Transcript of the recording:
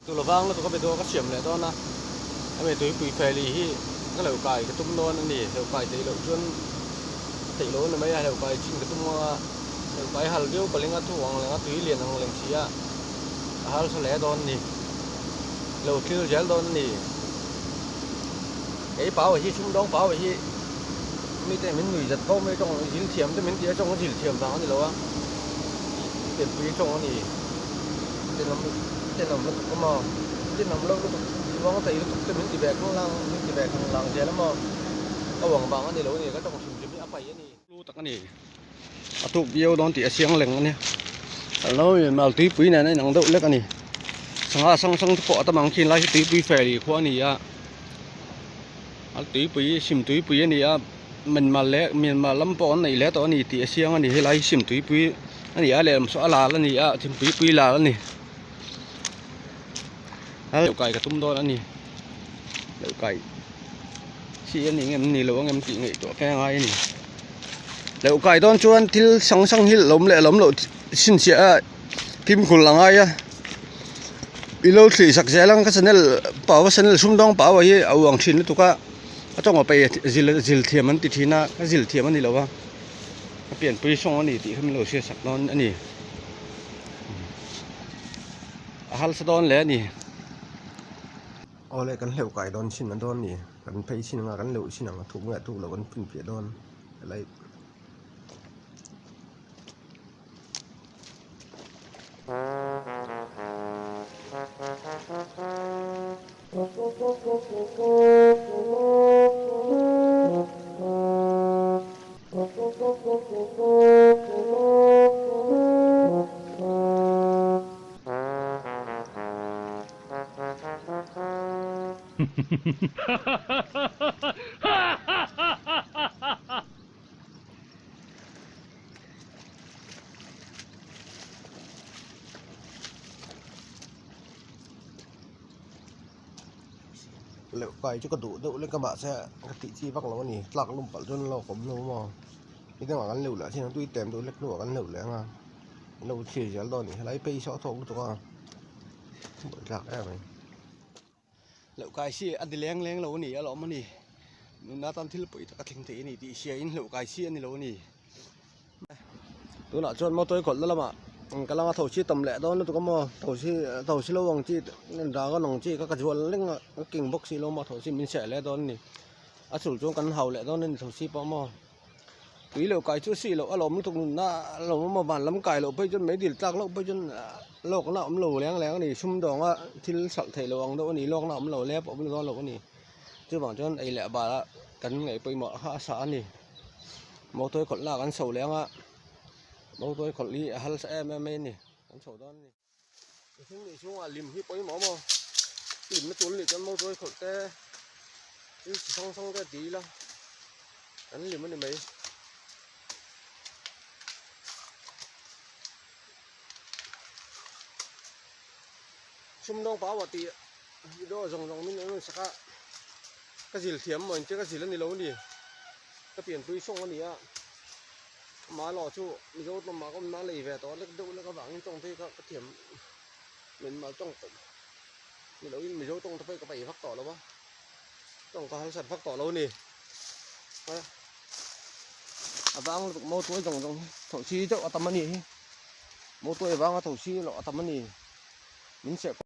ตัวละว่างแล้วตัวก็ไปตัวก็เฉียมเลยตอนนะไอ้เมย์ตัวปุยแฟรี่ที่ก็เหลวไก่กระตุ้มนอนนั่นนี่เหลวไก่ตีเหลวชวนตีโลนี่ไม่ใช่เหลวไก่ชิงกระตุ้มว่าเหลวไก่ฮัลเดียวก็เลี้ยงตัววังเลี้ยงตัวเลี้ยงทางเลี้ยงเชียฮัลสแลตอนนี่เหลวคิวเจลตอนนี่ไอ้เปล่าไอ้ที่ชุ่มดองเปล่าไอ้ที่ไม่แต่มันหนุ่ยจัดโตไม่ต้องหินเทียมแต่มันเดียวจ้องหินเทียมทางนี่แล้ววะเต็มปุยจ้องนี่เต็มน้ำก็มาเต็มน้ำแล้วก็ว่างตีเต็มตีแบกข้างล่างตีแบกข้างล่างเจแล้วมาเอาหวังบางอันนี้แล้วนี่ก็ต้องชิมไม่เอาไปอันนี้รู้ตักอันนี้เอาทุกเดียวโดนตีเสียงเหล็กอันนี้แล้วมาตีปุยเนี่ยในหนังเด็กเล็กอันนี้สังพอตะมังกินไล่ตีปุยแฝงขวานี่อ่ะตีปุยชิมตีปุยอันนี้อ่ะมันมาเละมันมาล้ำปอนนี่แล้วตอนนี้ตีเสียงอันนี้ให้ไล่ชิมตีปุยอันนี้อะไรมันสลาแล้วนี่อ่ะชิมปุยลาแล้วนี่เหลวไก่กระตุ้มโดนอันนี้เหลวไก่ชี้อันนี้เงี้ยนี่เหลวเงี้ยตีเงี้ยตัวแค่ไงนี่เหลวไก่ตอนชวนที่สังหิลล้มเลยล้มหลุดสิ้นเสียพิมพ์คนหลังไงอ่ะอีโลสี่สักเสียแล้วก็เสนอเปล่าว่าเสนอซุ่มดองเปล่าว่ายี่เอาหวังชิ้นตัวก็ต้องเอาไปจิลเทียมมันติดทีน่ะก็จิลเทียมมันนี่แล้ววะเปลี่ยนไปส่งอันนี้ตีขึ้นเหลวเสียสักนอนอันนี้ฮัลสดอนแล้วนี่เอาเลยกันเหลวไก่โดนชิ้นนั้นโดนนี่กันไปชิ้นมากันเหลวชิ้นนั้นถูกเมื่อถูกเหลวกันเป็นเปียโดนอะไรเหลวไก่จะกระดูดเล่นกระบะแซ่กติที่พักเรานี่หลักลุ่มปัดจนเราผมเรามองนี่ตั้งแต่กันเหลวแหละที่นั่นตุ้ยเต็มตัวเล็กตัวกันเหลวแล้วอ่ะเราเฉียดตอนนี้ไล่ไปชอทงตัวบริจาคได้ไหมเหลวไก่ชี้อันที่เลี้ยงเรานี่เรามันนี่น้าตอนที่เราไปตะทิ้งทีนี่ตีเชียอินเหลวไก่ชี้อันนี้เรานี่ตัวหน้าจนมาตัวกดแล้วละมั้งกำลังเอาชี้ต่ำแหละตอนนั้นตัวก็มาชี้เราวางชี้นั่นดาวก็หนองชี้ก็กระชวนเล่นก็กิ่งบกชี้เรามาชี้มินเสะแล้วตอนนี้อาสุจงกันเห่าแหละตอนนั้นชี้ปอมตีเหลวไก่ชั่วซี่เราเราไม่ถูกน่าเรามาบ้านล้ำไก่เราไปจนไม่ดีจากเราไปจนโลกน้ำเราแรงนี่ชุ่มดองว่าที่สัตว์ไทยเราอังโดนี่โลกน้ำเราแล้วผมร้อนเรานี่chứ bảo cho ấy lẹ bà đã cắn ngày bây mọ hạ xã nè mẫu tôi còn là cắn sầu léng á mẫu tôi còn đi hal sẽ em nè cắn sầu đó nè chúng đi xuống lim hi bây mỏ mò lim nó tuôn lại cho mẫu tôi còn cái xong cái tí là cắn lim nó mấy xung đông phá vào tì đó rồng mình nó sạc cái gì thiếm mà chứ cái gì lên đi lâu đi cái biển tươi sông anh à má lò chú mình dâu mà con má lì về đó nó đâu nó có vàng trong thế cái thiểm mình mà trong mình đâu mình dâu trong phải cái bảy phát tỏ đâu bác trong có hai sản phát tỏ lâu nè vàng màu tuổi trong thổ chi cho tầm anh nè màu tuổi vàng thổ chi lọ tầm anh nè mình sẽ